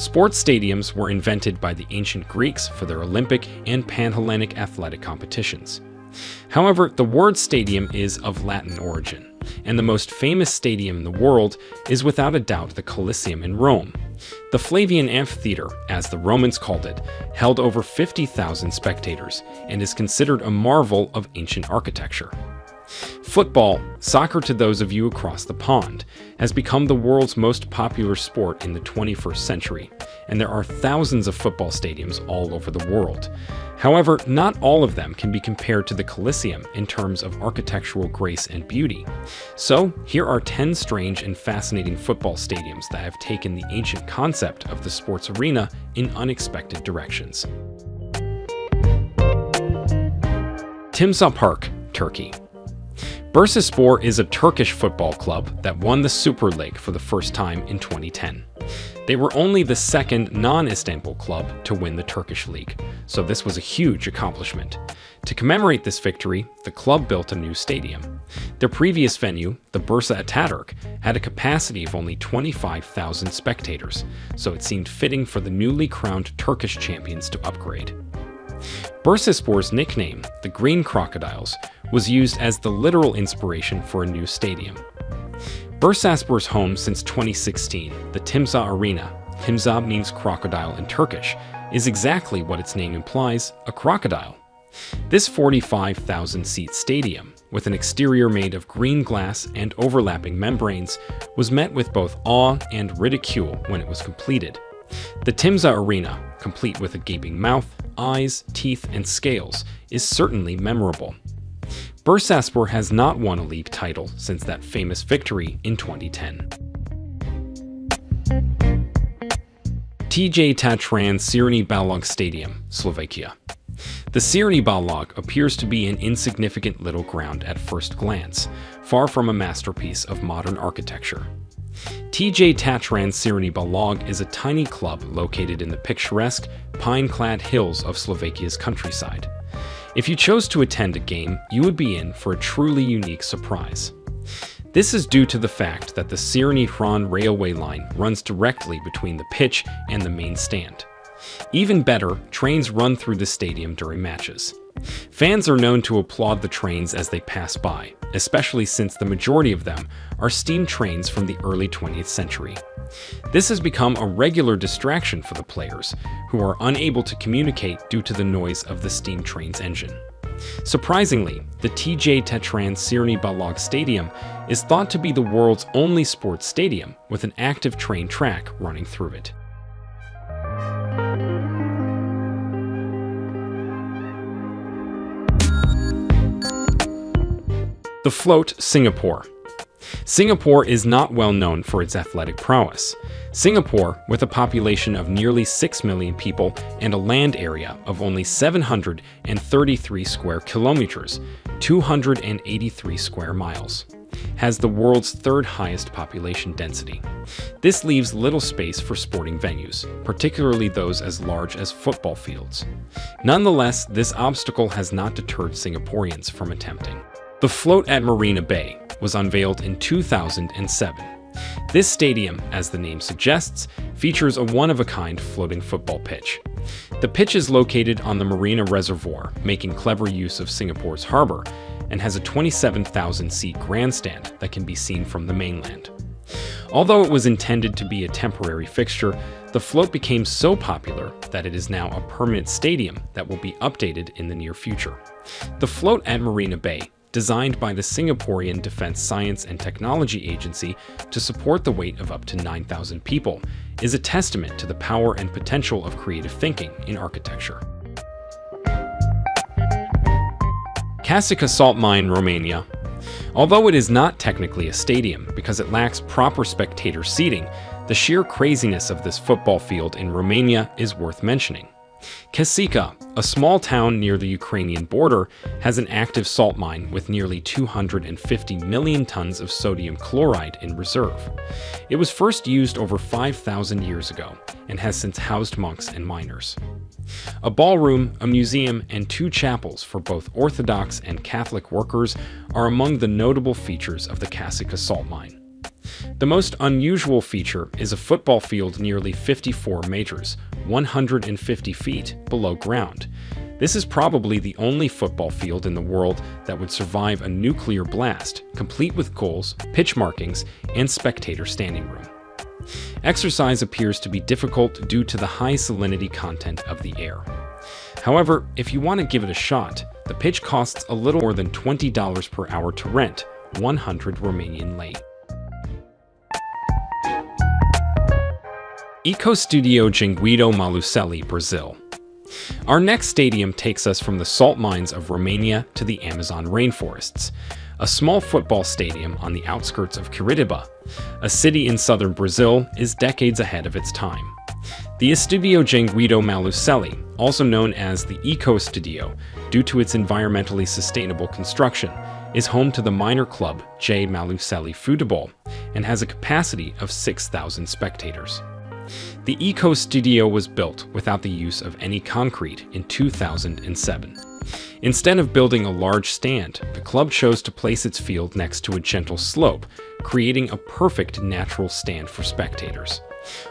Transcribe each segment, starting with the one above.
Sports stadiums were invented by the ancient Greeks for their Olympic and Panhellenic athletic competitions. However, the word stadium is of Latin origin, and the most famous stadium in the world is without a doubt the Coliseum in Rome. The Flavian Amphitheatre, as the Romans called it, held over 50,000 spectators and is considered a marvel of ancient architecture. Football, soccer to those of you across the pond, has become the world's most popular sport in the 21st century, and there are thousands of football stadiums all over the world. However, not all of them can be compared to the Coliseum in terms of architectural grace and beauty. So, here are 10 strange and fascinating football stadiums that have taken the ancient concept of the sports arena in unexpected directions. Timsah Park, Turkey. Bursaspor is a Turkish football club that won the Super League for the first time in 2010. They were only the second non-Istanbul club to win the Turkish league, so this was a huge accomplishment. To commemorate this victory, the club built a new stadium. Their previous venue, the Bursa Ataturk, had a capacity of only 25,000 spectators, so it seemed fitting for the newly crowned Turkish champions to upgrade. Bursaspor's nickname, the Green Crocodiles, was used as the literal inspiration for a new stadium. Bursaspor's home since 2016, the Timsah Arena, Timsah means crocodile in Turkish, is exactly what its name implies, a crocodile. This 45,000-seat stadium, with an exterior made of green glass and overlapping membranes, was met with both awe and ridicule when it was completed. The Timsah Arena, complete with a gaping mouth, eyes, teeth, and scales, is certainly memorable. Bursaspor has not won a league title since that famous victory in 2010. Tatran Cierny Balog Stadium, Slovakia. The Cierny Balog appears to be an insignificant little ground at first glance, far from a masterpiece of modern architecture. Tatran Cierny Balog is a tiny club located in the picturesque, pine-clad hills of Slovakia's countryside. If you chose to attend a game, you would be in for a truly unique surprise. This is due to the fact that the Cierny-Hron railway line runs directly between the pitch and the main stand. Even better, trains run through the stadium during matches. Fans are known to applaud the trains as they pass by, especially since the majority of them are steam trains from the early 20th century. This has become a regular distraction for the players, who are unable to communicate due to the noise of the steam train's engine. Surprisingly, the Tatran Cierny Balog Stadium is thought to be the world's only sports stadium with an active train track running through it. The Float, Singapore. Singapore is not well known for its athletic prowess. Singapore, with a population of nearly 6 million people and a land area of only 733 square kilometers, 283 square miles, has the world's third highest population density. This leaves little space for sporting venues, particularly those as large as football fields. Nonetheless, this obstacle has not deterred Singaporeans from attempting. The Float at Marina Bay was unveiled in 2007. This stadium, as the name suggests, features a one-of-a-kind floating football pitch. The pitch is located on the Marina Reservoir, making clever use of Singapore's harbor, and has a 27,000-seat grandstand that can be seen from the mainland. Although it was intended to be a temporary fixture, the float became so popular that it is now a permanent stadium that will be updated in the near future. The Float at Marina Bay, designed by the Singaporean Defense Science and Technology Agency to support the weight of up to 9,000 people, is a testament to the power and potential of creative thinking in architecture. Cacica Salt Mine, Romania. Although it is not technically a stadium because it lacks proper spectator seating, the sheer craziness of this football field in Romania is worth mentioning. Cacica, a small town near the Ukrainian border, has an active salt mine with nearly 250 million tons of sodium chloride in reserve. It was first used over 5,000 years ago and has since housed monks and miners. A ballroom, a museum, and 2 chapels for both Orthodox and Catholic workers are among the notable features of the Cacica salt mine. The most unusual feature is a football field nearly 54 meters, 150 feet below ground. This is probably the only football field in the world that would survive a nuclear blast, complete with goals, pitch markings, and spectator standing room. Exercise appears to be difficult due to the high salinity content of the air. However, if you want to give it a shot, the pitch costs a little more than $20 per hour to rent, 100 Romanian lei. Ecoestádio Janguito, Malucelli, Brazil. Our next stadium takes us from the salt mines of Romania to the Amazon rainforests. A small football stadium on the outskirts of Curitiba, a city in southern Brazil, is decades ahead of its time. The Estádio Janguito Malucelli, also known as the Ecoestádio, due to its environmentally sustainable construction, is home to the minor club J. Malucelli Futebol and has a capacity of 6,000 spectators. The Ecoestádio was built without the use of any concrete in 2007. Instead of building a large stand, the club chose to place its field next to a gentle slope, creating a perfect natural stand for spectators.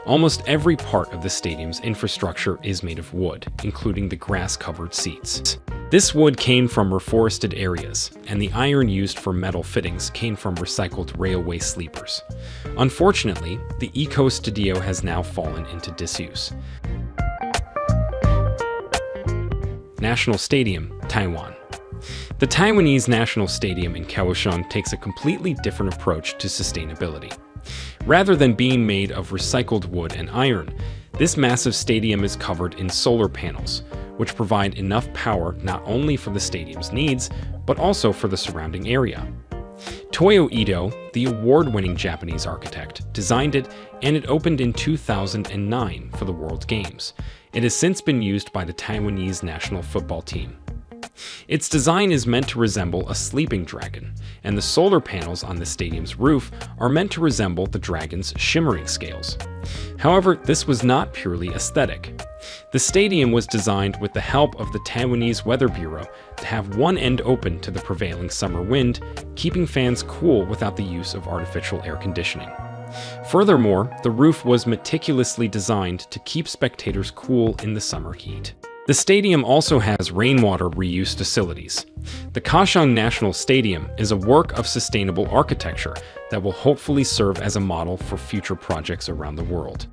Almost every part of the stadium's infrastructure is made of wood, including the grass-covered seats. This wood came from reforested areas, and the iron used for metal fittings came from recycled railway sleepers. Unfortunately, the Ecoestádio has now fallen into disuse. National Stadium, Taiwan. The Taiwanese National Stadium in Kaohsiung takes a completely different approach to sustainability. Rather than being made of recycled wood and iron, this massive stadium is covered in solar panels, which provide enough power not only for the stadium's needs, but also for the surrounding area. Toyo Ito, the award-winning Japanese architect, designed it, and it opened in 2009 for the World Games. It has since been used by the Taiwanese national football team. Its design is meant to resemble a sleeping dragon, and the solar panels on the stadium's roof are meant to resemble the dragon's shimmering scales. However, this was not purely aesthetic. The stadium was designed with the help of the Taiwanese Weather Bureau to have one end open to the prevailing summer wind, keeping fans cool without the use of artificial air conditioning. Furthermore, the roof was meticulously designed to keep spectators cool in the summer heat. The stadium also has rainwater reuse facilities. The Kaohsiung National Stadium is a work of sustainable architecture that will hopefully serve as a model for future projects around the world.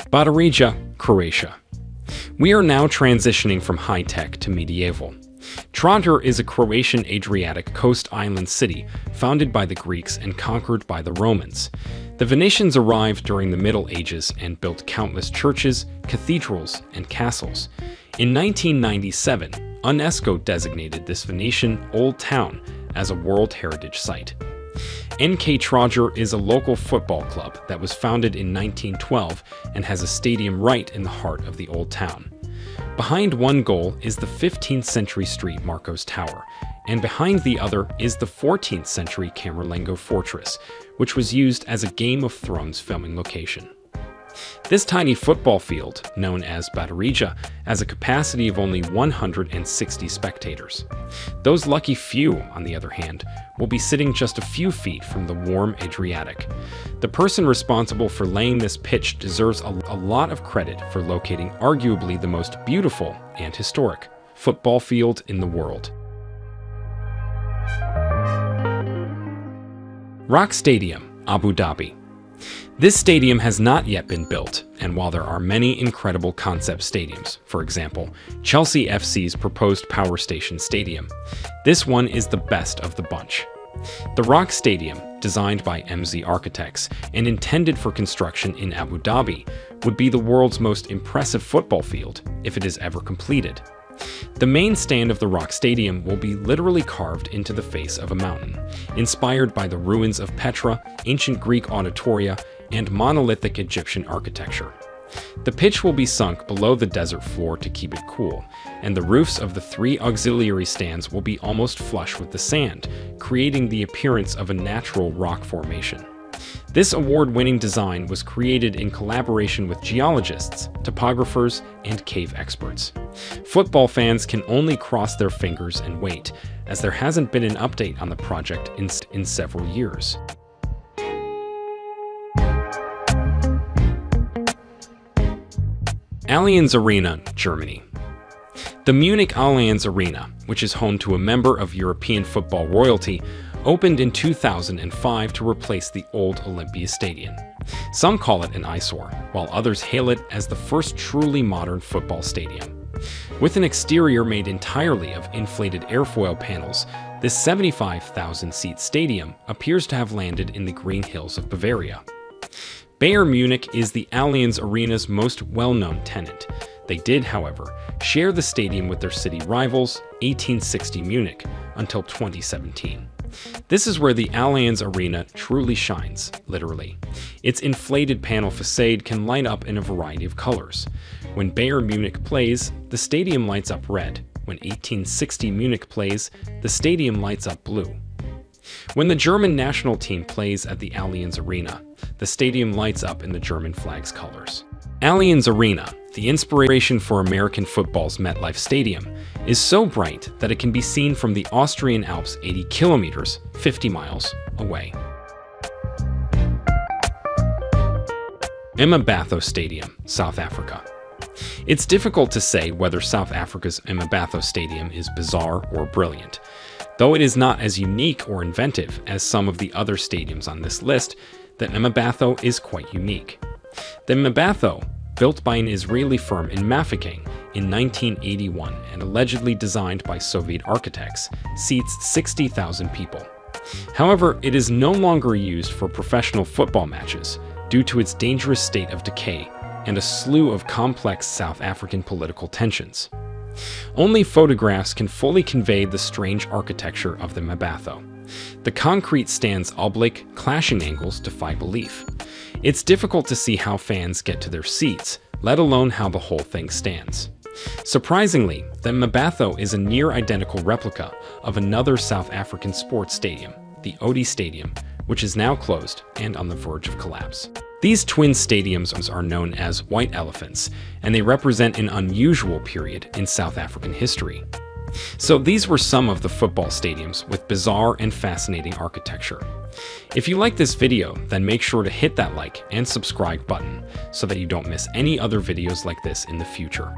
Batarija, Croatia. We are now transitioning from high-tech to medieval. Tatran is a Croatian Adriatic coast island city founded by the Greeks and conquered by the Romans. The Venetians arrived during the Middle Ages and built countless churches, cathedrals, and castles. In 1997, UNESCO designated this Venetian old town as a World Heritage Site. NK Tatran is a local football club that was founded in 1912 and has a stadium right in the heart of the old town. Behind one goal is the 15th century street Marcos Tower, and behind the other is the 14th century Camerlengo Fortress, which was used as a Game of Thrones filming location. This tiny football field, known as Batarija, has a capacity of only 160 spectators. Those lucky few, on the other hand, will be sitting just a few feet from the warm Adriatic. The person responsible for laying this pitch deserves a lot of credit for locating arguably the most beautiful and historic football field in the world. Rock Stadium, Abu Dhabi. This stadium has not yet been built, and while there are many incredible concept stadiums, for example, Chelsea FC's proposed Power Station Stadium, this one is the best of the bunch. The Rock Stadium, designed by MZ Architects and intended for construction in Abu Dhabi, would be the world's most impressive football field if it is ever completed. The main stand of the Rock Stadium will be literally carved into the face of a mountain, inspired by the ruins of Petra, ancient Greek auditoria, and monolithic Egyptian architecture. The pitch will be sunk below the desert floor to keep it cool, and the roofs of the 3 auxiliary stands will be almost flush with the sand, creating the appearance of a natural rock formation. This award-winning design was created in collaboration with geologists, topographers, and cave experts. Football fans can only cross their fingers and wait, as there hasn't been an update on the project in several years. Allianz Arena, Germany. The Munich Allianz Arena, which is home to a member of European football royalty, opened in 2005 to replace the old Olympiastadion. Some call it an eyesore, while others hail it as the first truly modern football stadium. With an exterior made entirely of inflated airfoil panels, this 75,000-seat stadium appears to have landed in the green hills of Bavaria. Bayern Munich is the Allianz Arena's most well-known tenant. They did, however, share the stadium with their city rivals, 1860 Munich, until 2017. This is where the Allianz Arena truly shines, literally. Its inflated panel facade can light up in a variety of colors. When Bayern Munich plays, the stadium lights up red. When 1860 Munich plays, the stadium lights up blue. When the German national team plays at the Allianz Arena, the stadium lights up in the German flag's colors. Allianz Arena, the inspiration for American football's MetLife Stadium, is so bright that it can be seen from the Austrian Alps 80 kilometers, 50 miles, away. Mmabatho Stadium, South Africa. It's difficult to say whether South Africa's Mmabatho Stadium is bizarre or brilliant. Though it is not as unique or inventive as some of the other stadiums on this list, the Mmabatho is quite unique. The Mmabatho, built by an Israeli firm in Mafeking in 1981 and allegedly designed by Soviet architects, seats 60,000 people. However, it is no longer used for professional football matches due to its dangerous state of decay and a slew of complex South African political tensions. Only photographs can fully convey the strange architecture of the Mmabatho. The concrete stands oblique, clashing angles defy belief. It's difficult to see how fans get to their seats, let alone how the whole thing stands. Surprisingly, the Mmabatho is a near-identical replica of another South African sports stadium, the Odi Stadium, which is now closed and on the verge of collapse. These twin stadiums are known as White Elephants, and they represent an unusual period in South African history. So these were some of the football stadiums with bizarre and fascinating architecture. If you like this video, then make sure to hit that like and subscribe button so that you don't miss any other videos like this in the future.